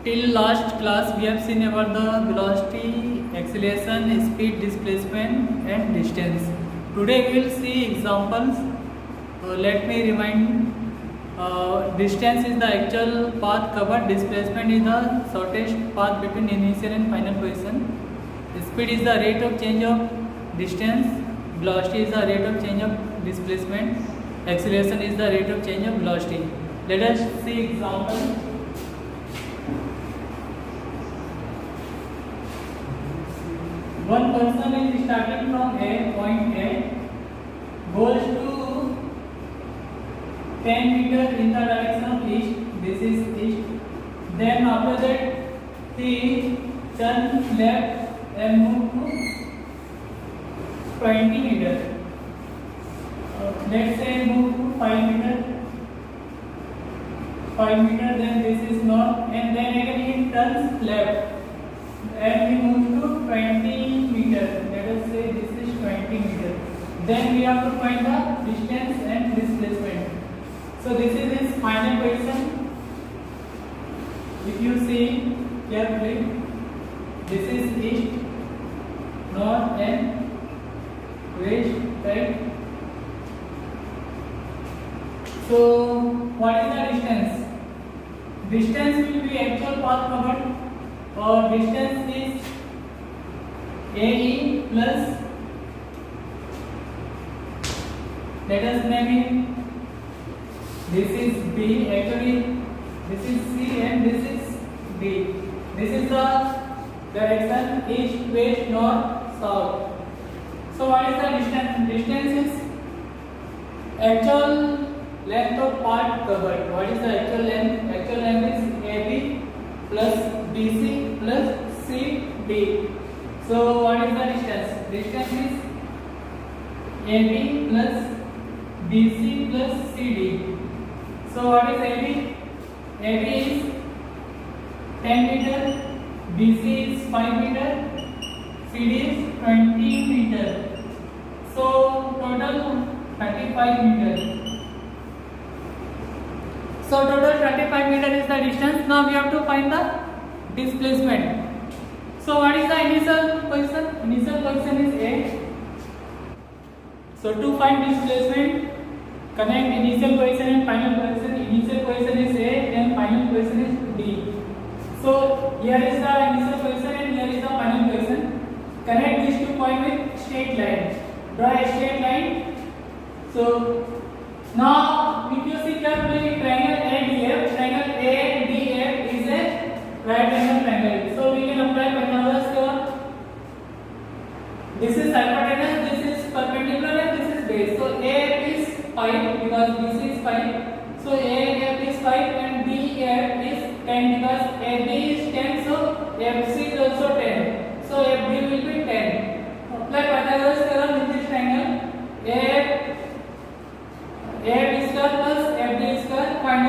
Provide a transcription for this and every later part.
Till last class we have seen about the velocity, acceleration, speed, displacement and distance. Today we will see examples. Let me remind, distance is the actual path covered, displacement is the shortest path between initial and final position, speed is the rate of change of distance, velocity is the rate of change of displacement, acceleration is the rate of change of velocity. Let us see example. One person is starting from A, point A, goes to 10 meters in the direction of east. This is east. Then after that, he turns left and move to 20 meters. Let's say move to 5 meters. 5 meters. Then this is north, and then again he turns left. And we move to 20 meters. Let us say this is 20 meters. Then we have to find the distance and displacement. So this is his final position. If you see carefully, this is east, north and west, right? So what is the distance? Distance will be actual path covered. Or distance is AE plus, let us name it, this is B, actually this is C and this is D. This is the direction east, west, north, south. So what is the distance? Distance is actual length of path covered. What is the actual length? Actual length is AB plus BC plus CD. So what is the distance? Distance is AB plus BC plus CD. So what is AB? AB is 10 meter, BC is 5 meter, CD is 20 meter. So total 35 meter. So total 35 meter is the distance. Now we have to find the displacement. So what is the initial position? Initial position is A. So to find displacement, connect initial position and final position. Initial position is A and final position is D. So here is the initial position and here is the final position. Connect these two points with straight line. Draw a straight line. So now if you see carefully, triangle ADF, triangle ADF is a right angle triangle. So we can apply Pythagoras theorem. This is hypotenuse, this is perpendicular and this is base. So AF is 5 because BC is 5. So AF is 5 and BF is 10 because AB is 10. So FC is also 10. So FD will be 10. Apply Pythagoras theorem in this triangle. AF square plus FD square, find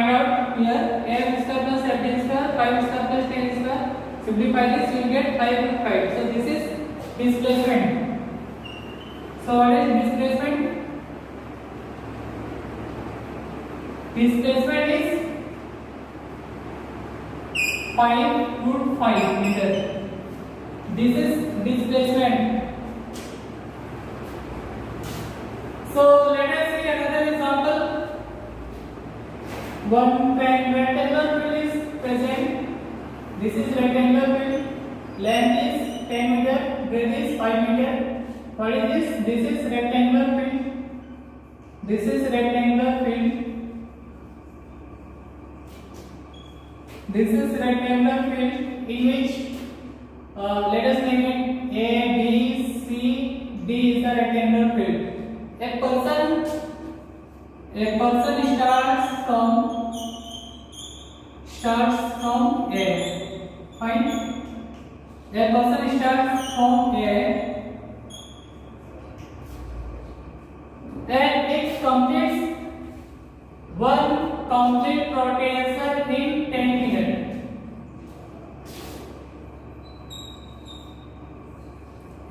out here, AF square plus FD square, 5 square plus 10 square. Simplify this, you will get 5 and 5. So this is displacement. So what is displacement? Displacement is 5 root 5 meter. This is displacement. So let us see another example. One rectangular field is present. This is rectangular field. Length is 10 meter. Breadth is 5 meter. What is this? This is rectangular field. This is rectangular field. This is rectangular field in which let us name it A, B, C, D is the rectangular field. A person starts from A. Fine. A person starts from A and it completes one complete rotation in 10 minutes.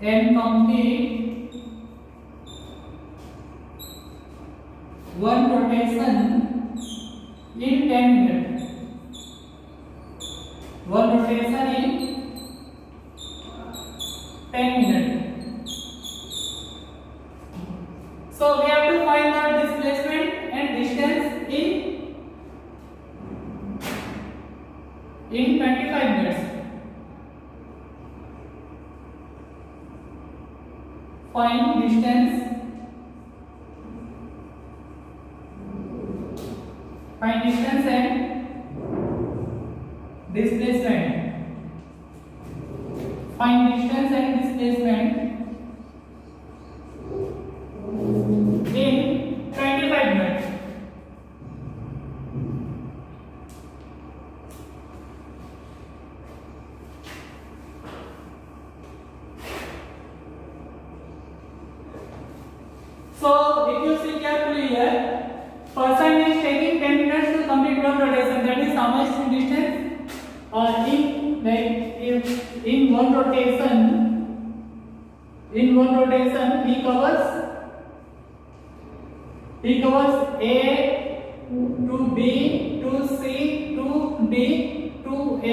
And complete one rotation in 10 minutes. one rotation in 10 minutes. So we have to find the displacement and distance in 25 minutes. Find distance and displacement. Find distance and displacement in 25 minutes. So if you see carefully here, person is taking 10 minutes to complete one rotation. That is how much distance? In one rotation, he covers A to B to C to D to A,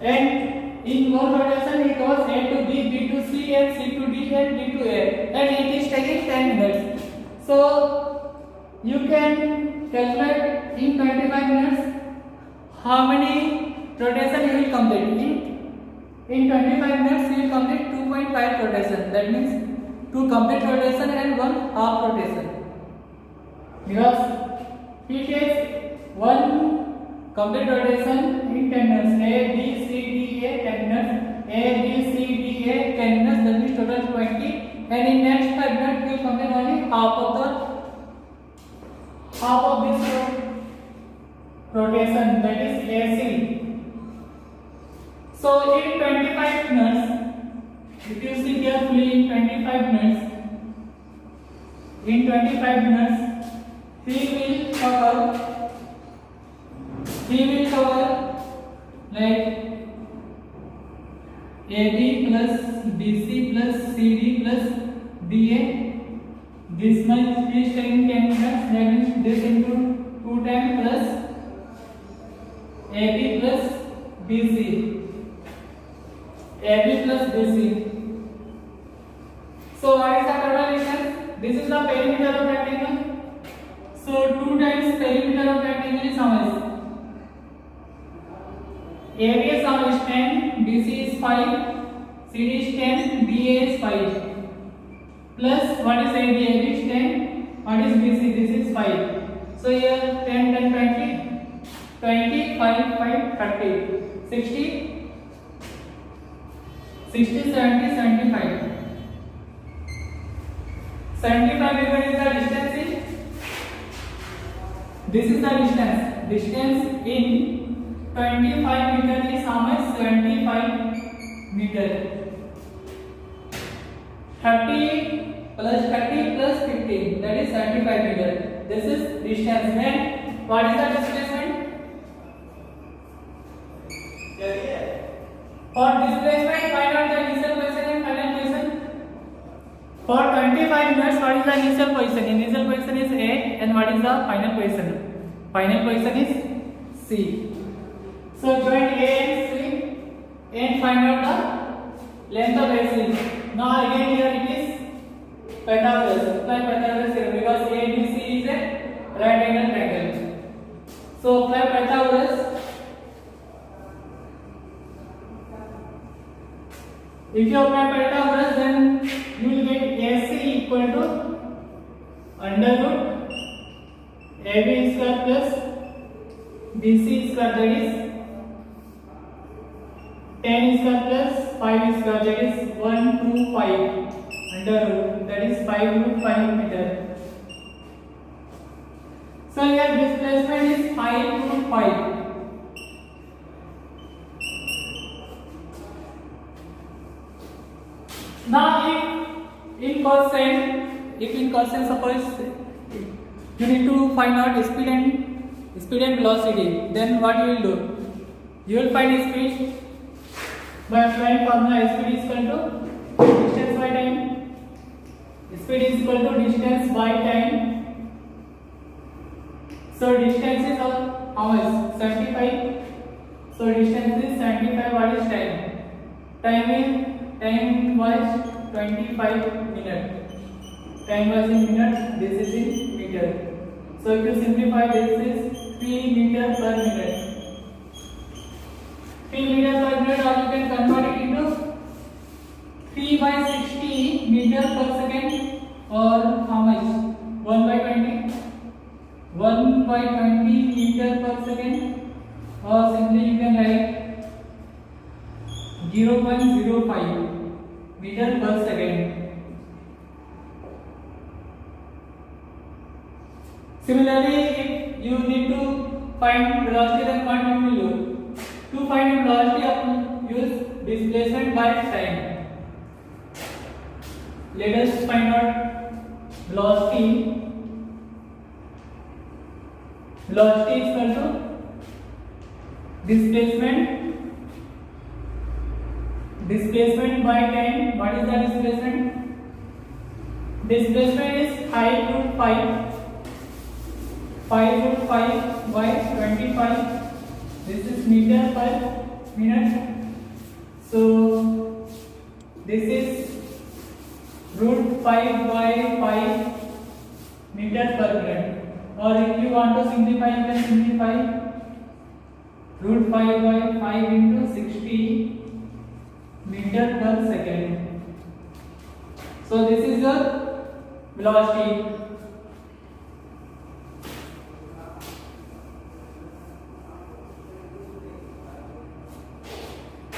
and in one rotation he covers A to B, B to C, and C to D, and D to A, and it is taking 10 minutes. So you can calculate in 25 minutes how many rotation you will complete. In 25 minutes you will complete 2.5 rotation. That means 2 complete rotation and 1 half rotation. Because he takes 1 complete rotation in 10 minutes. A, B, C, D, A 10 minutes. A, B, C, D, A 10 minutes. That means total 20. And in next 5 minutes we will complete only half of this rotation, that is AC. So in 25 minutes, if you see carefully, in 25 minutes, he will cover like AB plus BC plus CD plus DA. This much is taking 10 minutes. That means this into 2 times plus AB plus BC. AB plus BC. So what is the total distance? This is the perimeter of rectangle. So 2 times perimeter of rectangle is how much? AB is how much? 10, BC is 5, CD is 10, DA is 5. Plus what is AB? AB is 10. What is BC? This is 5. So here 10, 10, 20, 20, 5, 5, 30, 60, 70, 75. 75 meter is the distance in. This is the distance. Distance in 25 meter is how much? 75 meter. 30 plus 15, that is 75 meter. This is distance. Then what is the displacement? For displacement, find out the initial position and final position. For 25 minutes, what is the initial position? Initial position is A, and what is the final position? Final position is C. So join A and C and find out the length of AC. Now again here it is Pythagoras. Apply Pythagoras here because ABC is a right angle triangle. So apply Pythagoras. If you apply Pythagoras, then you will get AC equal to under root AB square plus BC square, that is 10 square plus 5 square, that is 125 under root, that is 5 root 5 meter. So here displacement is 5 root 5. Now if in cosine suppose you need to find out speed and velocity, then what you will do? You will find speed by applying formula. Speed is equal to distance by time. Speed is equal to distance by time. So distance is how much? 75. So distance is 75. What is time? Time was 25 minutes. Time was in minutes. This is in meter. So if you simplify, this is 3 meter per minute. 3 meter per minute, or you can convert it into 3 by 60 meter per second, or how much? 1 by 20. 1 by 20 meter per second, or simply you can write 0.05 meter per second. Similarly, if you need to find velocity, then what you will do? To find velocity, use displacement by time. Let us find out velocity. Velocity is equal to displacement by time. What is the displacement? Displacement is 5 root 5 by 25. This is meter per minute. So this is root 5 by 5 meter per minute. Or if you want to simplify, you can simplify root 5 by 5 into 60 meter per second. So this is the velocity.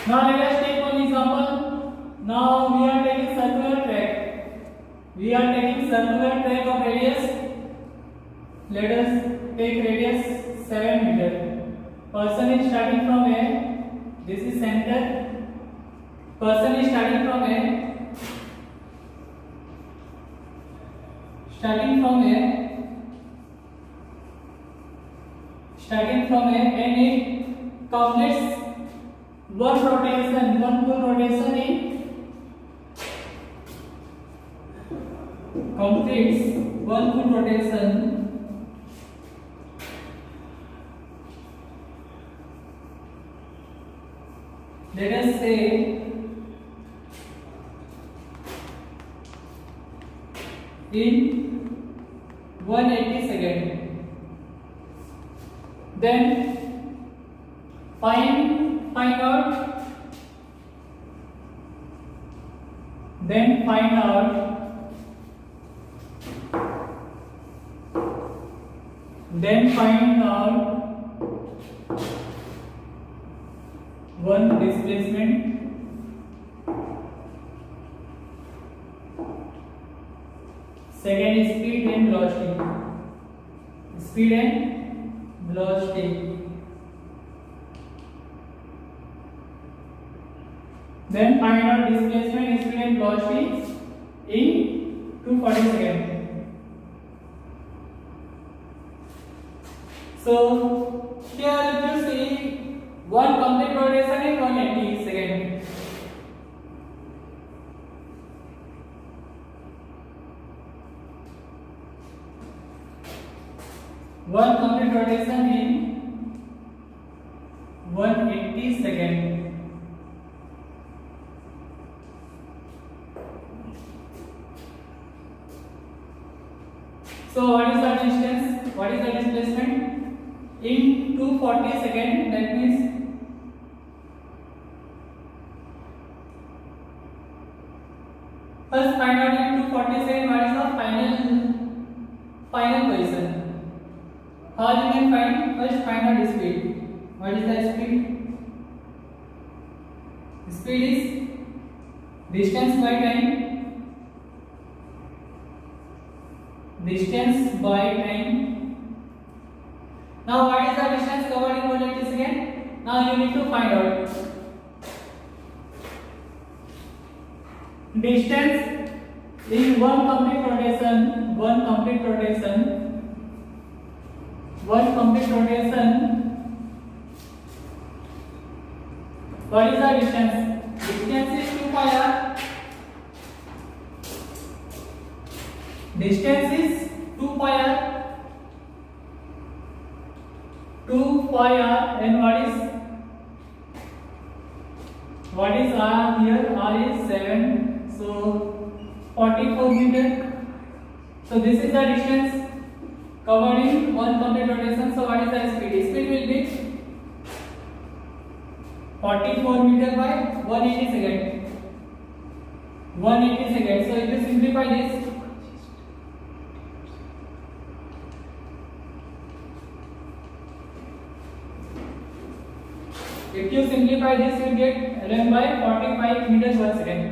Now let us take one example. Now we are taking circular track of radius. Let us take radius 7 meter. Person is starting from A. This is center. Person is starting from A. And it completes one full rotation let us say in 180 seconds. Then find out one displacement, second is speed and velocity. Then find out displacement, speed and velocity in 240 seconds. So here if you see one complete rotation in 180 seconds. One complete rotation in 180 seconds. So what is the distance? What is the displacement? In 240 seconds, that means first find out in 240 seconds what is the final position. How you can find? First find out the speed. What is the speed? Speed is distance by time. Now what is the distance covered in 180 seconds? Now you need to find out distance in one complete rotation. What is the distance? Distance is 2 pi r. 2 5 r, and what is r here? R is 7, so 44 meter. So this is the distance covered in one complete rotation. So what is the speed? Speed will be 44 meter by 180 second. 180 seconds. So if you simplify this, you get run by 45 meters per second.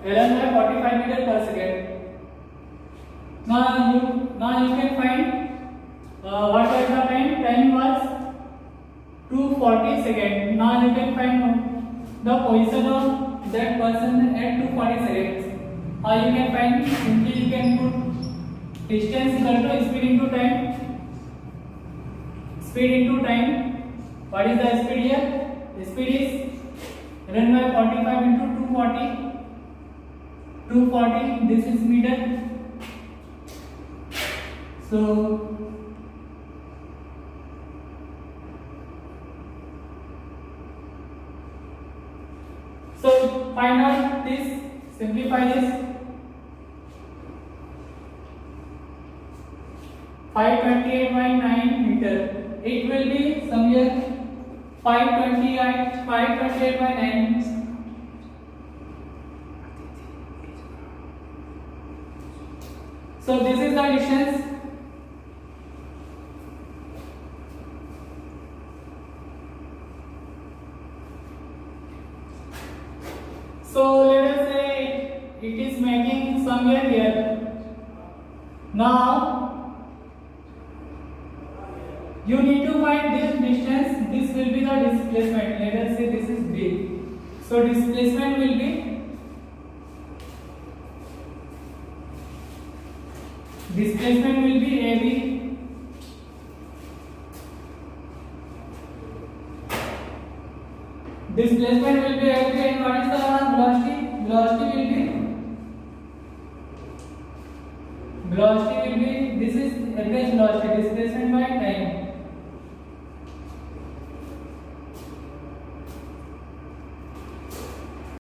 Run by 45 meters per second. Now you can find what was the time? Time was 240 seconds. Now you can find the position of that person at 240 seconds. You can find, simply you can put distance equal to speed into time. Speed into time. What is the speed here? The speed is run by 45 into 240. 240. This is meter. So find out this. Simplify this. 528 by 9 meter. It will be somewhere 528 by 9. So this is the distance. So let us say it is making somewhere here. Now you need to find this distance. This will be the displacement. Let us say this is B. So displacement will be AB. Displacement will be AB, and what is the velocity? Velocity will be this is average velocity, displacement by time.